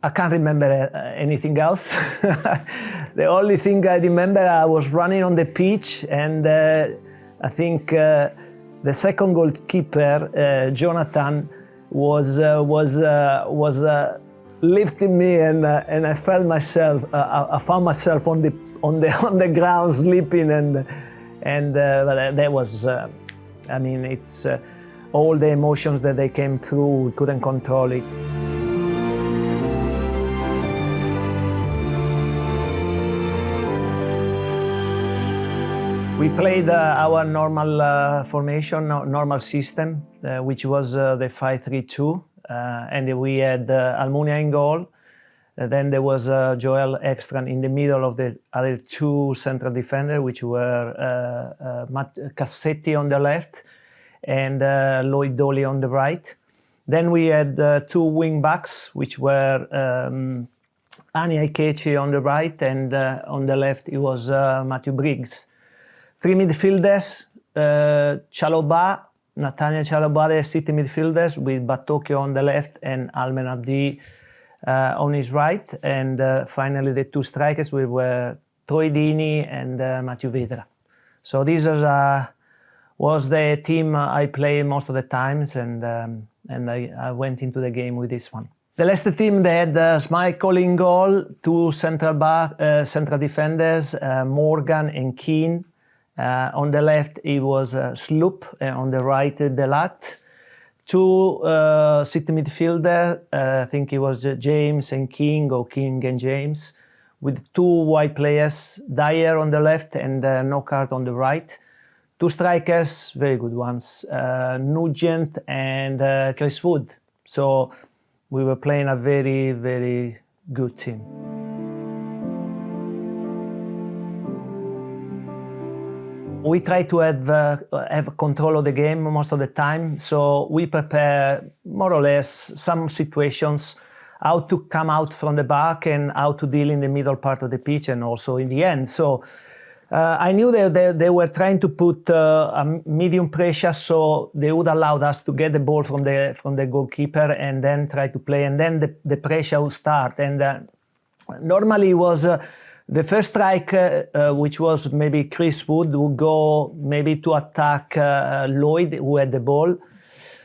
I can't remember anything else. The only thing I remember, I was running on the pitch, and I think the second goalkeeper, Jonathan, was lifting me, and I felt myself. I found myself on the ground sleeping, and that was. I mean, it's all the emotions that they came through. We couldn't control it. We played our normal formation, normal system, which was the 5-3-2, and we had Almunia in goal. Then there was Joel Ekstrand in the middle of the other two central defenders, which were Cassetti on the left and Lloyd Dolly on the right. Then we had two wing backs, which were Ani Aikechi on the right, and on the left it was Matthew Briggs. Three midfielders, Chalobah, Nathaniel Chalobah, the City midfielders, with Batocchio on the left and Almen Abdi on his right. And finally the two strikers were Troy Deeney and Matej Vydra. So this was the team I played most of the times, and I went into the game with this one. The Leicester team, they had Schmeichel in goal, two central defenders, Morgan and Keane. On the left, it was Sloop, on the right, Delat. Two City midfielders, I think it was James and King, or King and James, with two wide players, Dyer on the left and Knockaert on the right. Two strikers, very good ones, Nugent and Chris Wood. So we were playing a very, very good team. We try to have control of the game most of the time, so we prepare more or less some situations, how to come out from the back and how to deal in the middle part of the pitch and also in the end. So I knew that they were trying to put a medium pressure, so they would allow us to get the ball from the goalkeeper and then try to play, and then the pressure would start. And normally it was the first strike, which was maybe Chris Wood, would go maybe to attack Lloyd, who had the ball.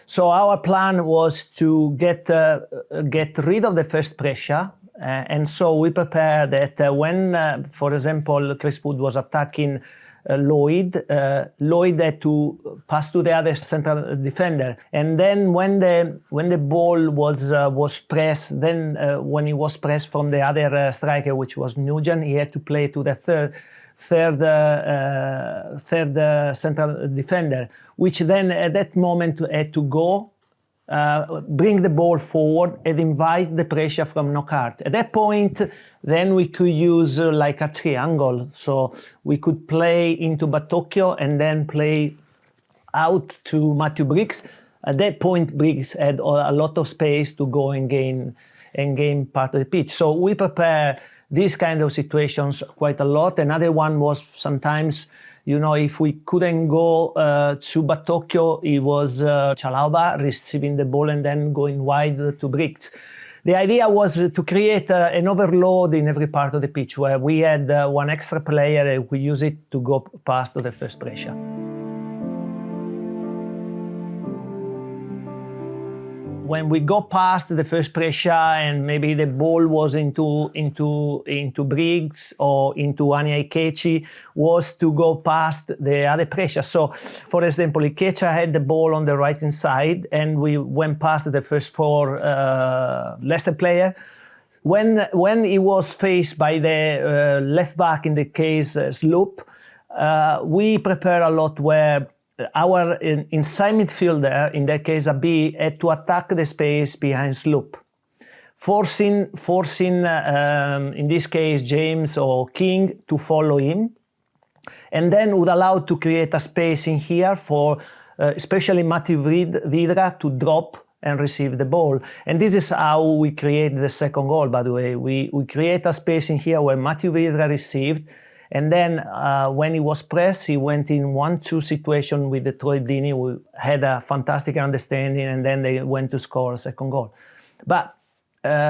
So our plan was to get rid of the first pressure, and so we prepared that when, for example, Chris Wood was attacking Lloyd had to pass to the other central defender, and then when the ball was pressed, then when he was pressed from the other striker, which was Nugent, he had to play to the third central defender, which then at that moment had to go bring the ball forward and invite the pressure from Knockaert. At that point, then we could use like a triangle. So we could play into Batocchio and then play out to Matthew Briggs. At that point, Briggs had a lot of space to go and gain part of the pitch. So we prepare these kind of situations quite a lot. Another one was sometimes, you know, if we couldn't go to Batocchio, it was Chalobah receiving the ball and then going wide to Briggs. The idea was to create an overload in every part of the pitch, where we had one extra player and we use it to go past the first pressure. When we go past the first pressure and maybe the ball was into Briggs or into Ani Aikechi, was to go past the other pressure. So, for example, Aikechi had the ball on the right hand side and we went past the first four Leicester player. When he was faced by the left back, in the case Sloop, we prepare a lot where our inside midfielder, in that case Abi, had to attack the space behind Sloop, forcing in this case James or King to follow him, and then would allow to create a space in here for especially Matej Vydra to drop and receive the ball. And this is how we create the second goal, by the way. We create a space in here where Matej Vydra received, and then when he was pressed, he went in 1-2 situation with the Troy Deeney, who had a fantastic understanding, and then they went to score a second goal. But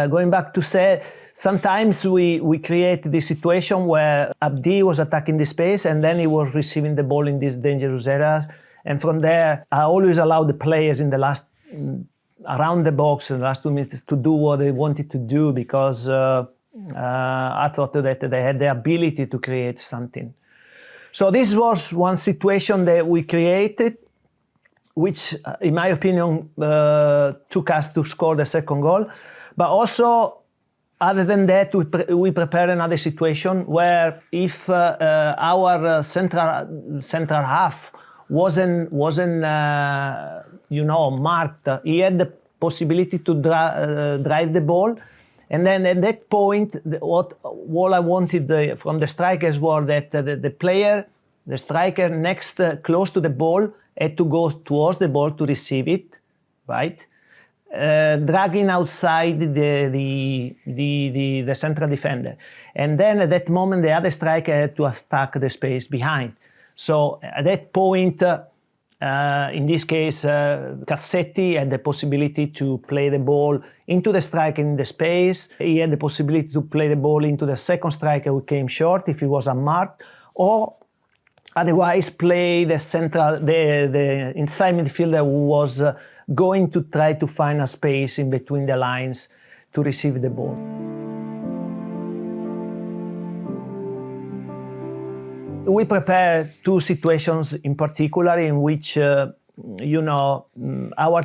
going back to say, sometimes we create this situation where Abdi was attacking the space and then he was receiving the ball in these dangerous areas. And from there, I always allow the players in the last, around the box in the last 2 minutes to do what they wanted to do, because I thought that they had the ability to create something. So this was one situation that we created, which, in my opinion, took us to score the second goal. But also, other than that, we prepared another situation where if our central half wasn't marked, he had the possibility to drive the ball. And then at that point, what I wanted from the strikers was that the striker next close to the ball had to go towards the ball to receive it, right? Dragging outside the central defender. And then at that moment, the other striker had to attack the space behind. So at that point, in this case, Cassetti had the possibility to play the ball into the striker in the space. He had the possibility to play the ball into the second striker who came short if he was unmarked, or otherwise play the inside midfielder who was going to try to find a space in between the lines to receive the ball. We prepared two situations in particular in which, our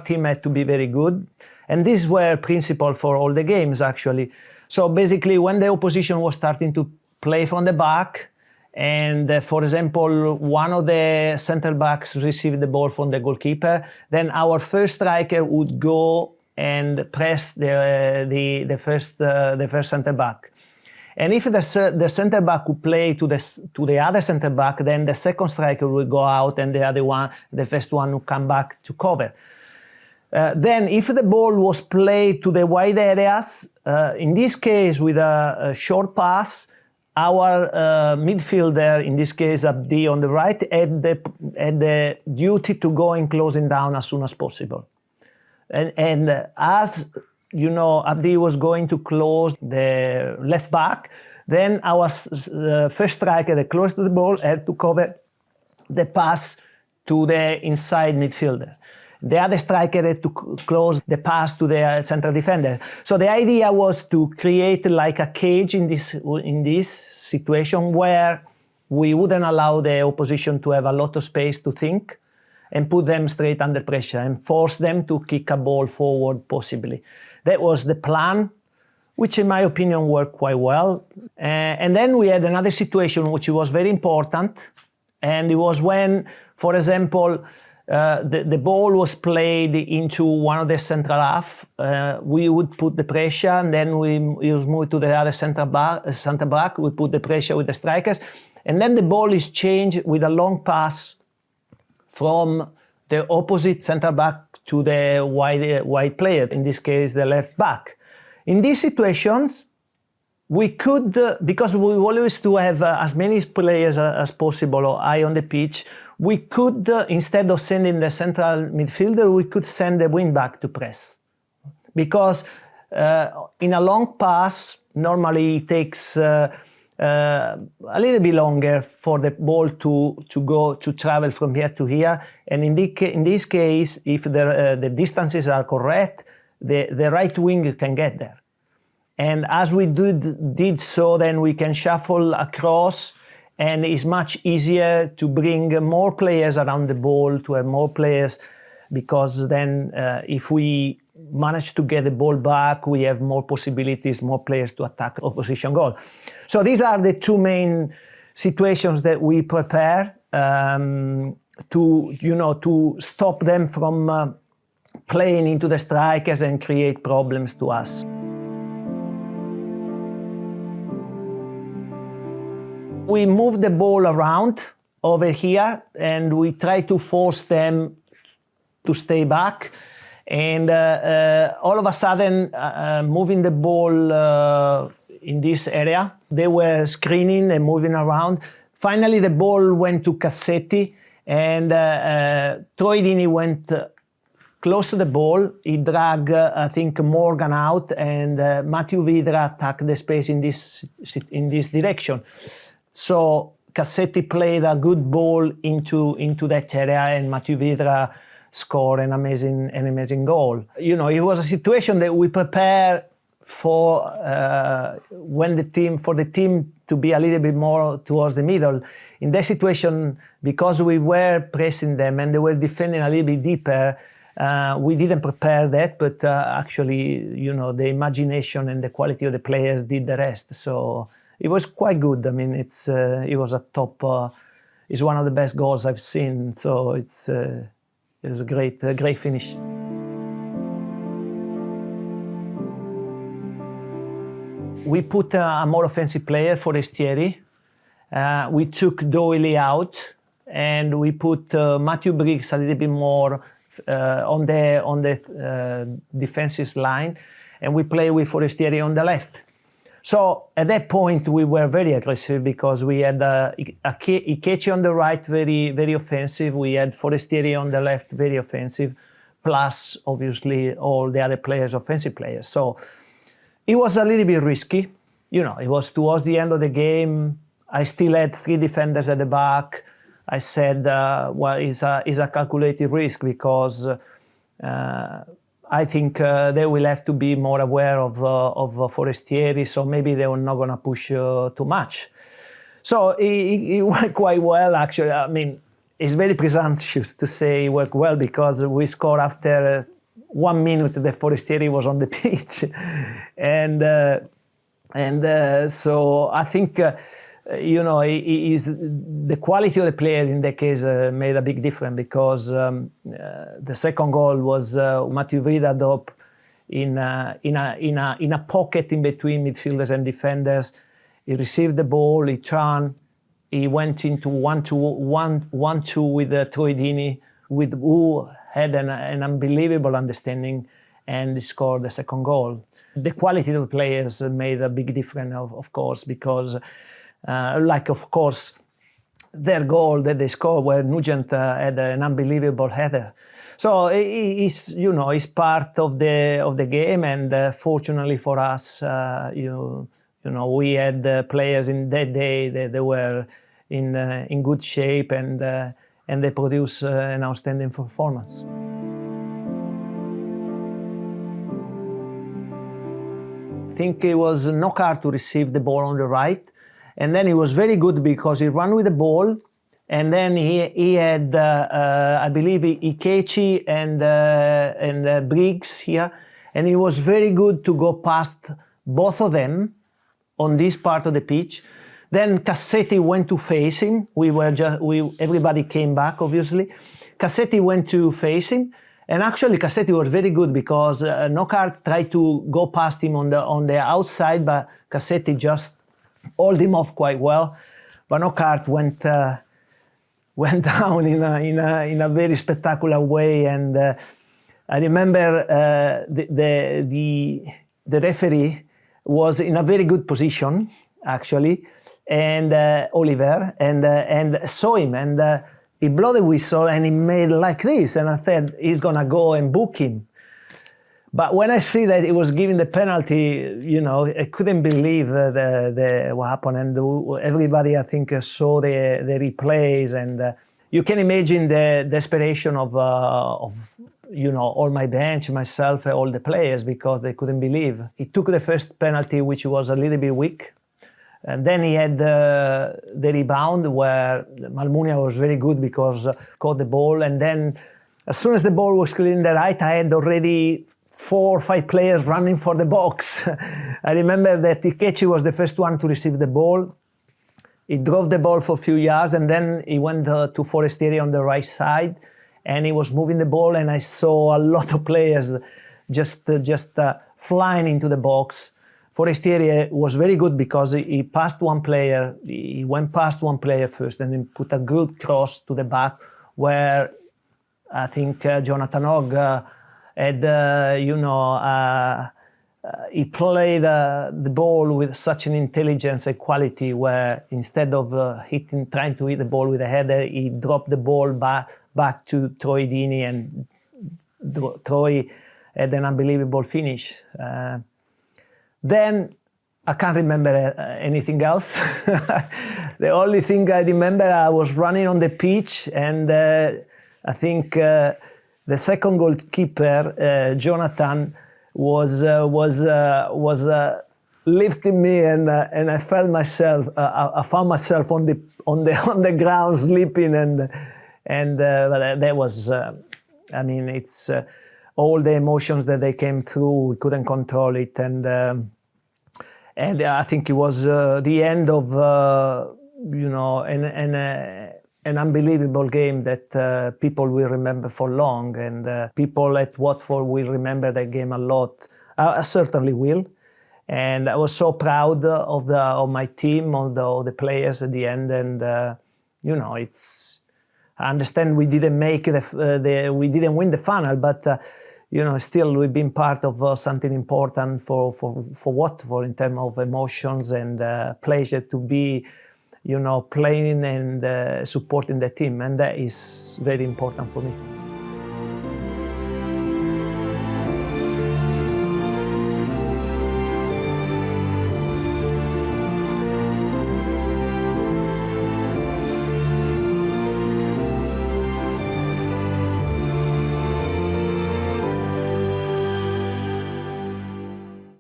team had to be very good. And these were principal for all the games, actually. So basically, when the opposition was starting to play from the back, and for example, one of the center backs received the ball from the goalkeeper, then our first striker would go and press the first center back. And if the center back would play to the other center back, then the second striker would go out and the first one would come back to cover. Then if the ball was played to the wide areas, in this case with a short pass, our midfielder, in this case Abdi on the right, had the duty to go in closing down as soon as possible. And as Abdi was going to close the left back, then our first striker, the closest to the ball, had to cover the pass to the inside midfielder. The other striker had to close the pass to the central defender. So the idea was to create like a cage in this situation where we wouldn't allow the opposition to have a lot of space to think and put them straight under pressure and force them to kick a ball forward possibly. That was the plan, which in my opinion worked quite well. And then we had another situation which was very important, and it was when, for example, the ball was played into one of the central half. We would put the pressure, and then we would move to the other center back. We put the pressure with the strikers, and then the ball is changed with a long pass from the opposite center back to the wide player, in this case the left back. In these situations, we could, because we always to have as many players as possible or eye on the pitch, we could, instead of sending the central midfielder, we could send the wing back to press. Because in a long pass, normally it takes a little bit longer for the ball to travel from here to here. And in this case, if the distances are correct, the right wing can get there. And as we did so, then we can shuffle across, and it's much easier to bring more players around the ball, to have more players, because then if we manage to get the ball back, we have more possibilities, more players to attack opposition goal. So these are the two main situations that we prepare to stop them from playing into the strikers and create problems to us. We move the ball around over here, and we try to force them to stay back. And all of a sudden, moving the ball in this area, they were screening and moving around. Finally, the ball went to Cassetti, and Troy Deeney went close to the ball. He dragged, I think, Morgan out, and Matej Vydra attacked the space in this direction. So 𝗧𝗵𝘁 played a good ball into that area, and Matej Vydra scored an amazing goal. You know, it was a situation that we prepare for for the team to be a little bit more towards the middle. In that situation, because we were pressing them and they were defending a little bit deeper, we didn't prepare that, but actually, you know, the imagination and the quality of the players did the rest. So it was quite good. I mean, it was a top. It's one of the best goals I've seen. So it was a great finish. We put a more offensive player for 𝗧𝗵𝘁. We took Doyle out, and we put Matthew Briggs a little bit more on the defensive line, and we play with 𝗧𝗵𝘁 on the left. So at that point we were very aggressive because we had 𝗧𝗵𝘁 on the right, very offensive. We had 𝗧𝗵𝘁 on the left, very offensive, plus obviously all the other players, offensive players. So it was a little bit risky. You know, it was towards the end of the game. I still had 3 defenders at the back. I said, well, it's a calculated risk because I think they will have to be more aware of 𝗧𝗵𝘁, so maybe they were not going to push too much. So it worked quite well, actually. I mean, it's very presumptuous to say it worked well because we scored after 1 minute that 𝗧𝗵𝘁 was on the pitch. So I think, you know, the quality of the players in that case made a big difference because the second goal was Matej Vydra drop in a pocket in between midfielders and defenders. He received the ball, he turned, he went into 1-2 with Troy Deeney, who had an unbelievable understanding, and he scored the second goal. The quality of the players made a big difference, of course, because of course, their goal that they scored where Nugent had an unbelievable header. So it's part of the game, and fortunately for us, you know, we had players in that day that they were in good shape, and they produced an outstanding performance. I think it was Knockaert to receive the ball on the right. And then he was very good because he ran with the ball, and then he had, I believe, 𝗧𝗵𝘁 and Briggs here, and he was very good to go past both of them on this part of the pitch. Then 𝗧𝗵𝘁 went to face him. Everybody came back, obviously. 𝗧𝗵𝘁 went to face him, and actually 𝗧𝗵𝘁 was very good because Knockaert tried to go past him on the outside, but 𝗧𝗵𝘁 just hold him off quite well, but Knockaert went down in a very spectacular way. And I remember the referee was in a very good position, actually, and Oliver, and saw him, and he blew the whistle and he made like this, and I thought he's gonna go and book him. But when I see that he was giving the penalty, you know, I couldn't believe what happened. And everybody, I think, saw the replays, and you can imagine the desperation of you know, all my bench, myself, all the players, because they couldn't believe. He took the first penalty, which was a little bit weak, and then he had the rebound where 𝗵𝘁 was very good because caught the ball, and then as soon as the ball was clear in the right, I had already 4 or 5 players running for the box. I remember that 𝗧𝗵𝘁 was the first one to receive the ball. He drove the ball for a few yards, and then he went to 𝗧𝗵𝘁 on the right side, and he was moving the ball, and I saw a lot of players just flying into the box. 𝗧𝗵𝘁 was very good because he passed one player, he went past one player first, and then put a good cross to the back where I think Jonathan Hogg had, you know, he played the ball with such an intelligence and quality where instead of trying to hit the ball with a header, he dropped the ball back to Troy Deeney and Troy had an unbelievable finish. Then I can't remember anything else. The only thing I remember, I was running on the pitch, and I think the second goalkeeper, Jonathan, was lifting me, and I felt myself. I found myself on the ground sleeping, and that was. I mean, it's all the emotions that they came through. We couldn't control it, and I think it was the end of an unbelievable game that people will remember for long, and people at Watford will remember that game a lot. I certainly will, and I was so proud of my team, of the players at the end, and it's. I understand we didn't make we didn't win the final, but still we've been part of something important for Watford in terms of emotions and pleasure to be, playing and supporting the team, and that is very important for me.